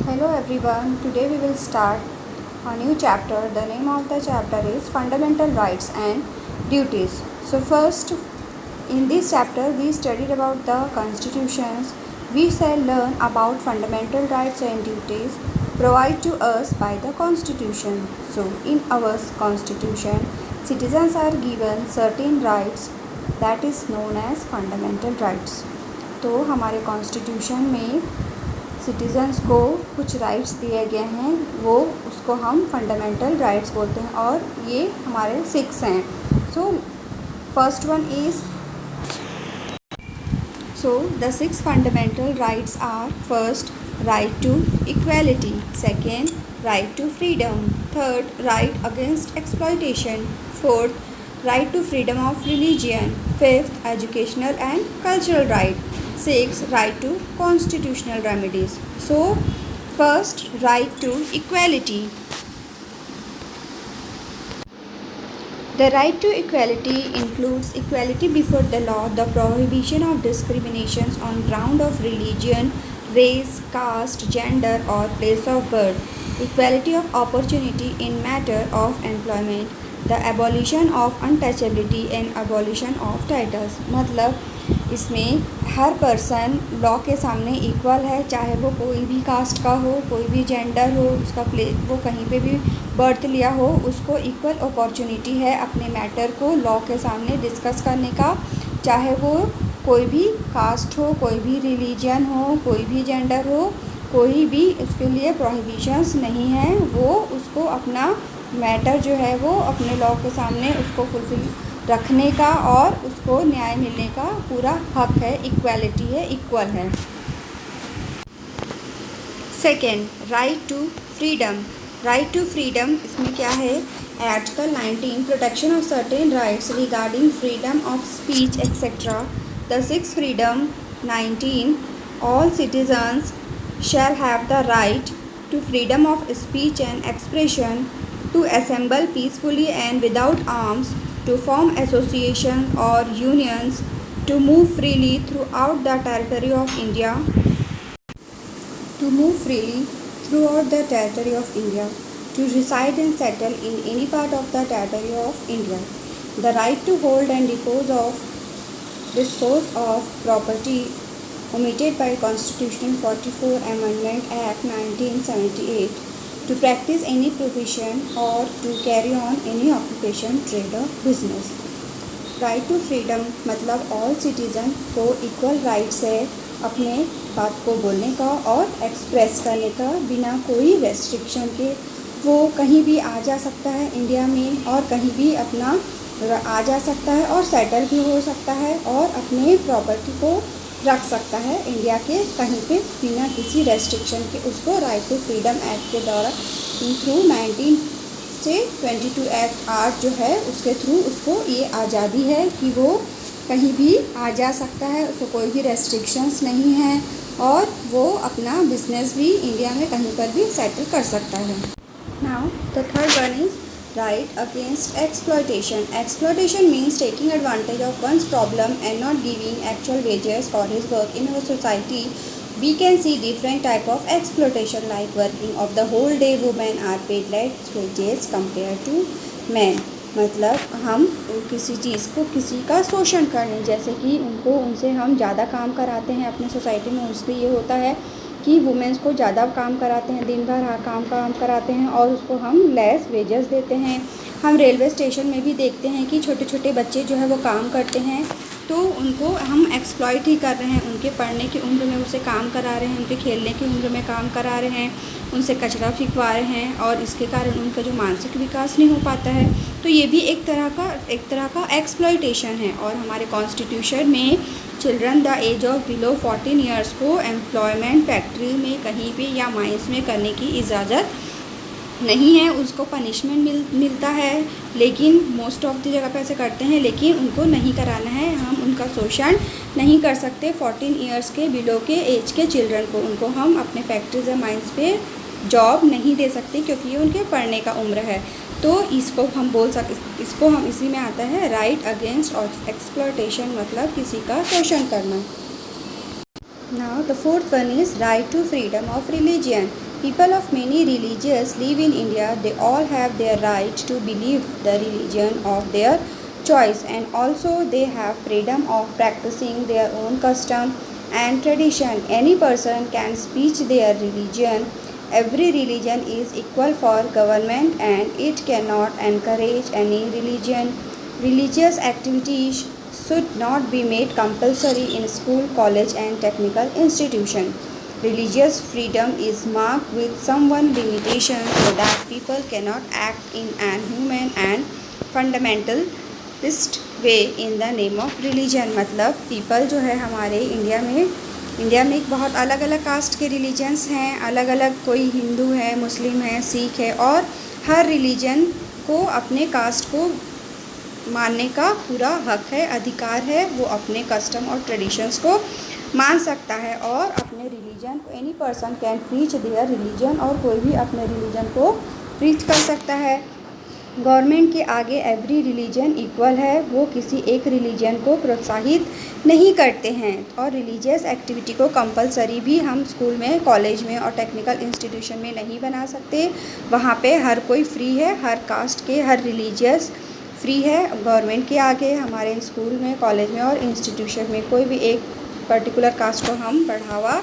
Hello everyone, today we will start a new chapter. The name of the chapter is Fundamental Rights and Duties. So first, in this chapter we studied about the constitutions. We shall learn about fundamental rights and duties provided to us by the constitution. So in our constitution, citizens are given certain rights that is known as fundamental rights. तो हमारे constitution में citizens को कुछ rights दिए गए हैं, वो उसको हम फंडामेंटल राइट्स बोलते हैं और ये हमारे 6 हैं. So first one is the 6 fundamental rights are: first, right to equality; second, right to freedom; third, right against exploitation; fourth, right to freedom of religion; fifth, educational and cultural right; sixth, right to constitutional remedies. So first, right to equality. The right to equality includes equality before the law, the prohibition of discriminations on ground of religion, race, caste, gender or place of birth, equality of opportunity in matter of employment, the abolition of untouchability and abolition of titles. मतलब इसमें हर person law के सामने equal है, चाहे वो कोई भी cast का हो, कोई भी जेंडर हो, उसका वो कहीं पे भी बर्थ लिया हो, उसको इक्वल अपॉर्चुनिटी है अपने मैटर को लॉ के सामने डिस्कस करने का, चाहे वो कोई भी कास्ट हो, कोई भी रिलीजन हो, कोई भी जेंडर हो, कोई भी उसके लिए प्रोहिबिशंस नहीं है. वो उसको अपना मैटर जो है वो अपने लॉ के सामने उसको फुलफिल रखने का और उसको न्याय मिलने का पूरा हक है. इक्वालिटी है, इक्वल है. Second, right to freedom. Right to freedom इसमें क्या है? Article 19, protection of certain rights regarding freedom of speech etcetera. The 6th freedom 19, all citizens shall have the right to freedom of speech and expression, to assemble peacefully and without arms, to form associations or unions, to move freely throughout the territory of India, to reside and settle in any part of the territory of India. The right to hold and dispose of property omitted by Constitutional 44 Amendment Act 1978, to practice any profession or to carry on any occupation, trade or business. Right to freedom मतलब all citizen को equal rights है अपने बात को बोलने का और express करने का बिना कोई रेस्ट्रिक्शन के. वो कहीं भी आ जा सकता है इंडिया में और कहीं भी अपना आ जा सकता है और सेटल भी हो सकता है और अपने प्रॉपर्टी को रख सकता है इंडिया के कहीं पे बिना किसी रेस्ट्रिक्शन के. उसको राइट टू फ्रीडम एक्ट के द्वारा थ्रू 19 से 22 एक्ट आर्ट जो है उसके थ्रू उसको ये आज़ादी है कि वो कहीं भी आ जा सकता है, उसको कोई भी रेस्ट्रिक्शंस नहीं है और वो अपना बिजनेस भी इंडिया में कहीं पर भी सेटल कर सकता है. Now the third one is right against exploitation. Exploitation means taking advantage of one's problem and not giving actual wages for his work. In our society, we can see different type of exploitation like working of the whole day. Women are paid less wages compared to men. मतलब हम किसी चीज़ को किसी का शोषण करें, जैसे कि उनसे हम ज़्यादा काम कराते हैं. अपने सोसाइटी में उससे ये होता है कि वुमेंस को ज़्यादा काम कराते हैं, दिन भर काम कराते हैं और उसको हम लेस वेजेस देते हैं. हम रेलवे स्टेशन में भी देखते हैं कि छोटे छोटे बच्चे जो है वो काम करते हैं तो उनको हम एक्सप्लॉइट ही कर रहे हैं. उनके पढ़ने की उम्र में उनसे काम करा रहे हैं, उनके खेलने की उम्र में काम करा रहे हैं, उनसे कचरा फेंकवा रहे हैं और इसके कारण उनका जो मानसिक विकास नहीं हो पाता है. तो ये भी एक तरह का एक्सप्लॉइटेशन है. और हमारे कॉन्स्टिट्यूशन में children the age of below 14 years को एम्प्लॉयमेंट फैक्ट्री में कहीं भी या माइंस में करने की इजाज़त नहीं है. उसको पनिशमेंट मिलता है, लेकिन मोस्ट ऑफ द जगह पे ऐसे करते हैं, लेकिन उनको नहीं कराना है. हम उनका शोषण नहीं कर सकते. 14 ईयर्स के बिलो के एज के चिल्ड्रन को उनको हम अपने फैक्ट्रीज या माइंस पे जॉब नहीं दे सकते क्योंकि ये उनके पढ़ने का उम्र है. तो इसको हम इसको हम इसी में आता है राइट अगेंस्ट एक्सप्लॉयटेशन, मतलब किसी का शोषण करना. Now the fourth one is right to freedom of religion. People of many religions live in India. They all have their right to believe the religion of their choice, and also they have freedom of practicing their own custom and tradition. Any person can speak their religion. Every religion is equal for government and it cannot encourage any religion. Religious activities should not be made compulsory in school, college and technical institution. Religious freedom is marked with some limitations so that people cannot act in an human and fundamentalist way in the name of religion. मतलब people जो है हमारे India में एक बहुत अलग अलग cast के रिलीजन्स हैं, अलग अलग, कोई हिंदू है, मुस्लिम है, सिख है, और हर रिलीजन को अपने कास्ट को मानने का पूरा हक है, अधिकार है। वो अपने कस्टम और ट्रेडिशंस को मान सकता है और अपने रिलीजन को, any person can preach their religion, और कोई भी अपने रिलीजन को प्रीच कर सकता है। गवर्नमेंट के आगे एवरी रिलीजन इक्वल है, वो किसी एक रिलीजन को प्रोत्साहित नहीं करते हैं। और रिलीजियस एक्टिविटी को कंपलसरी भी हम स्कूल में, कॉलेज में और टेक्निकल इंस्टीट्यूशन में नहीं बना सकते। वहाँ पे हर कोई फ्री है, हर कास्ट के, हर रिलीजियस फ्री है। गवर्नमेंट के आगे हमारे स्कूल में, कॉलेज में और इंस्टीट्यूशन में कोई भी एक पर्टिकुलर कास्ट को हम बढ़ावा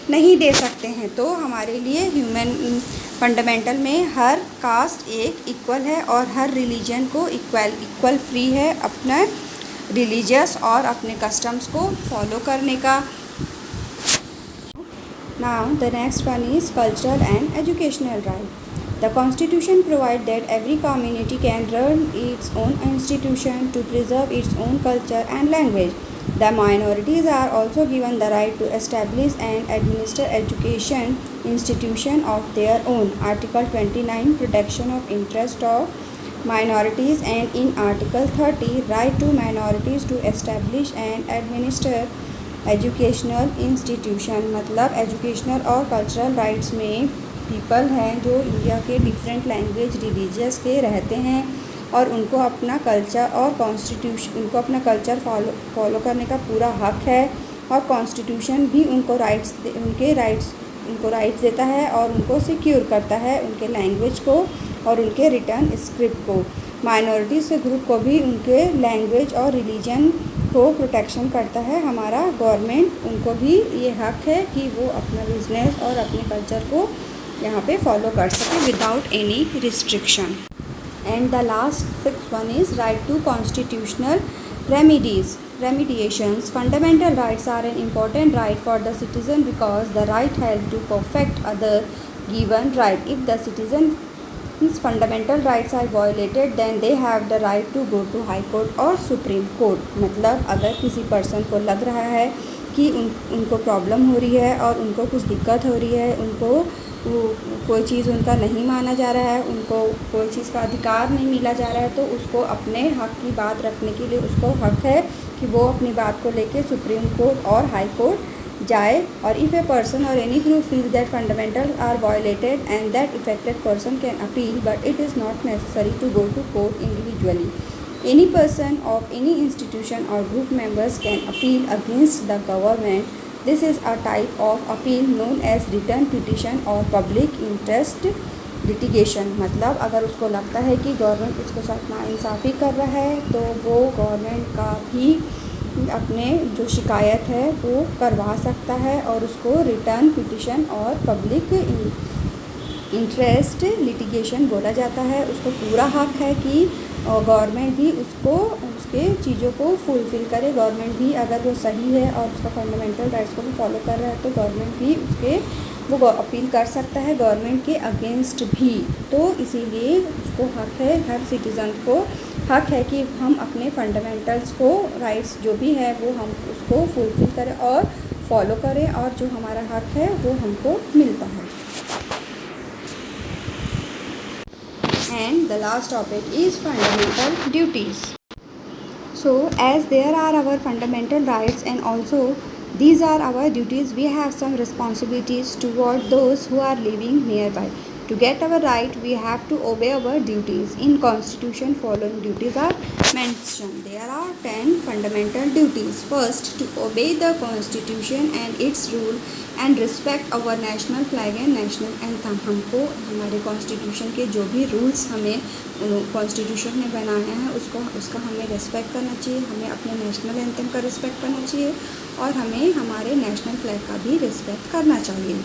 नहीं दे सकते हैं। तो हमारे लिए ह्यूमन फंडामेंटल में हर कास्ट एक इक्वल है और हर रिलीजन को इक्वल फ्री है अपना रिलीजियस और अपने कस्टम्स को फॉलो करने का। Now the next one is cultural and educational right. The Constitution provides that every community can run its own institution to preserve its own culture and language. The minorities are also given the right to establish and administer education institution of their own. Article 29 Protection of interest of minorities, and in Article 30 Right to minorities to establish and administer educational institution। मतलब educational और cultural rights में people हैं जो India के different language religious के रहते हैं और उनको अपना कल्चर और कॉन्स्टिट्यूशन, उनको अपना कल्चर फॉलो करने का पूरा हक है। और कॉन्स्टिट्यूशन भी उनको राइट्स देता है और उनको सिक्योर करता है उनके लैंग्वेज को और उनके रिटर्न स्क्रिप्ट को। माइनॉरिटीज़ के ग्रुप को भी उनके लैंग्वेज और रिलीजन को प्रोटेक्शन करता है हमारा गवर्नमेंट। उनको भी ये हक है कि वो अपना बिजनेस और अपने कल्चर को यहाँ पे फॉलो कर सकें without any restriction. And the last six one is right to constitutional remediations. Fundamental rights are an important right for the citizen because the right helps to perfect other given right. If the citizen's fundamental rights are violated, then they have the right to go to High Court or Supreme Court. मतलब अगर किसी person को लग रहा है कि उनको problem हो रही है और उनको कुछ दिक्कत हो रही है, उनको कोई चीज़ उनका नहीं माना जा रहा है, उनको कोई चीज़ का अधिकार नहीं मिला जा रहा है, तो उसको अपने हक की बात रखने के लिए उसको हक है कि वो अपनी बात को लेके सुप्रीम कोर्ट और हाई कोर्ट जाए। और इफ़ ए पर्सन और any group feel that fundamental are violated and that affected person can appeal, but it is not necessary to go to court individually. Any person of any institution or group members can appeal against the government. This is a type of appeal known as written petition or public interest litigation. मतलब अगर उसको लगता है कि government उसके साथ नाइंसाफ़ी कर रहा है तो वो गवर्नमेंट का भी अपने जो शिकायत है वो करवा सकता है और उसको रिटर्न पिटिशन और पब्लिक इंटरेस्ट लिटिगेशन बोला जाता है। उसको पूरा हक है कि गवर्नमेंट भी उसके चीज़ों को फुलफ़िल करे। गवर्नमेंट भी अगर वो सही है और उसका फंडामेंटल राइट्स को भी फॉलो कर रहा है तो गवर्नमेंट भी वो अपील कर सकता है गवर्नमेंट के अगेंस्ट भी। तो इसीलिए उसको हक है, हर सिटीज़न को हक है कि हम अपने फंडामेंटल्स को, राइट्स जो भी है वो हम उसको फुलफ़िल करें और फॉलो करें और जो हमारा हक है वो हमको मिलता है। And the last topic is fundamental duties. So as there are our fundamental rights and also these are our duties, we have some responsibilities toward those who are living nearby. To get our right, we have to obey our duties. In Constitution, following duties are mentioned. There are 10 fundamental duties. First, to obey the Constitution and its rule and respect our national flag and national anthem. हमको हमारे constitution के जो भी rules हमें constitution ने बनाया है उसका हमें रिस्पेक्ट करना चाहिए, हमें अपने नेशनल एंथम का रिस्पेक्ट करना चाहिए और हमें हमारे नेशनल फ्लैग का भी रिस्पेक्ट करना चाहिए.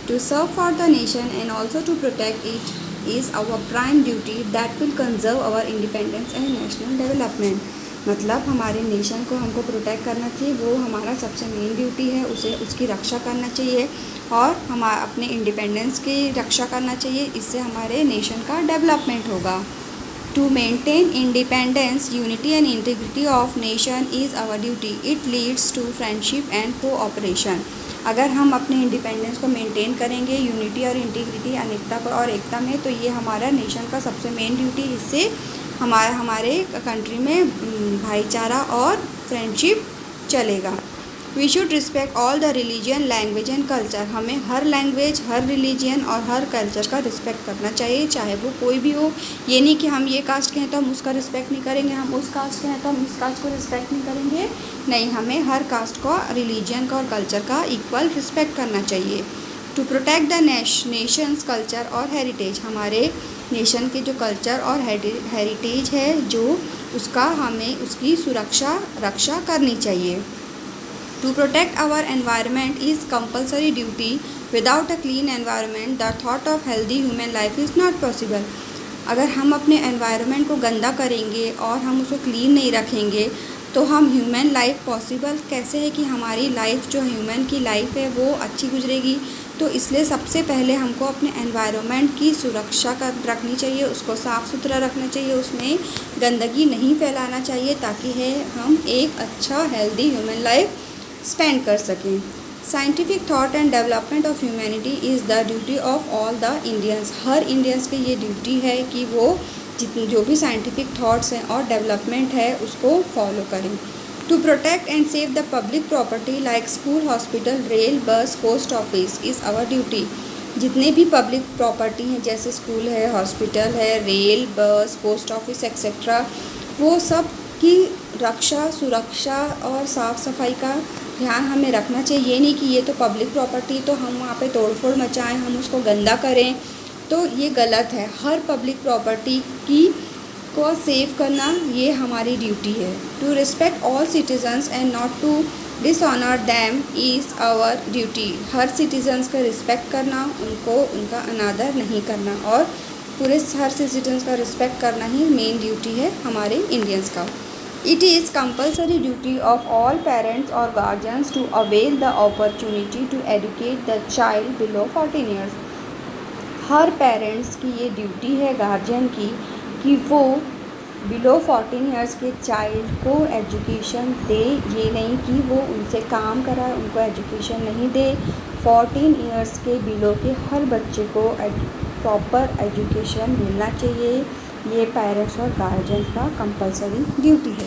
To serve for the nation and also to protect it is our prime duty that will conserve our independence and national development. मतलब हमारे नेशन को हमको प्रोटेक्ट करना चाहिए, वो हमारा सबसे मेन ड्यूटी है, उसे उसकी रक्षा करना चाहिए और हम अपने इंडिपेंडेंस की रक्षा करना चाहिए. इससे हमारे नेशन का डेवलपमेंट होगा. To maintain independence, unity and integrity of nation is our duty. It leads to friendship and cooperation. अगर हम अपने इंडिपेंडेंस को मेंटेन करेंगे यूनिटी और इंटीग्रिटी अनेकता और एकता में, तो ये हमारा नेशन का सबसे मेन ड्यूटी. इससे हमारे कंट्री में भाईचारा और फ्रेंडशिप चलेगा. We should respect all the religion, language and culture. हमें हर लैंग्वेज, हर रिलीजन और हर कल्चर का रिस्पेक्ट करना चाहिए, चाहे वो कोई भी हो. ये नहीं कि हम ये कास्ट के हैं तो हम उसका रिस्पेक्ट नहीं करेंगे, हम उस कास्ट के हैं तो हम इस कास्ट को रिस्पेक्ट नहीं करेंगे. नहीं, हमें हर कास्ट का, रिलीजन का और कल्चर का इक्वल रिस्पेक्ट करना चाहिए. To protect the nation's culture और हेरिटेज. हमारे नेशन के जो कल्चर और हेरिटेज है जो उसका हमें उसकी रक्षा करनी चाहिए. To protect our environment is compulsory duty. Without a clean environment, the thought of healthy human life is not possible. अगर हम अपने environment को गंदा करेंगे और हम उसको clean नहीं रखेंगे तो हम ह्यूमन लाइफ पॉसिबल कैसे है कि हमारी लाइफ जो ह्यूमन की लाइफ है वो अच्छी गुजरेगी. तो इसलिए सबसे पहले हमको अपने एनवायरनमेंट की सुरक्षा रखनी चाहिए, उसको साफ़ सुथरा रखना चाहिए, उसमें गंदगी नहीं फैलाना चाहिए ताकि हम एक अच्छा हेल्दी ह्यूमन लाइफ स्पेंड कर सकें. Scientific thought and development of humanity is the duty of all the Indians. Her Indians की ये ड्यूटी है कि वो जितनी जो भी साइंटिफिक थाट्स हैं और डेवलपमेंट है उसको फॉलो करें. To protect and save the public property like school, hospital, rail, bus, post office is our duty. जितने भी पब्लिक प्रॉपर्टी हैं जैसे स्कूल है, हॉस्पिटल है, rail, bus, post office etcetera, वो सब की रक्षा, सुरक्षा और साफ़ सफाई का ध्यान हमें रखना चाहिए. ये नहीं कि ये तो पब्लिक प्रॉपर्टी तो हम वहाँ पे तोड़फोड़ मचाएं, हम उसको गंदा करें, तो ये गलत है. हर पब्लिक प्रॉपर्टी को सेव करना ये हमारी ड्यूटी है. To respect all citizens and not to dishonour them is our duty. हर सिटीजन्स का रिस्पेक्ट करना, उनका अनादर नहीं करना और पूरे हर सिटीजन्स का रिस्पेक्ट करना ही मेन ड्यूटी है हमारे इंडियंस का. It is compulsory duty of all parents or guardians to avail the opportunity to educate the child below 14 years. Her parents की ये ड्यूटी है गार्जियन की कि वो बिलो 14 ईयर्स के चाइल्ड को एजुकेशन दे. ये नहीं कि वो उनसे काम कराए, उनको एजुकेशन नहीं दे. 14 ईयर्स के बिलो के हर बच्चे को प्रॉपर एजुकेशन मिलना चाहिए. ये पेरेंट्स और गार्जियन का कंपलसरी ड्यूटी है.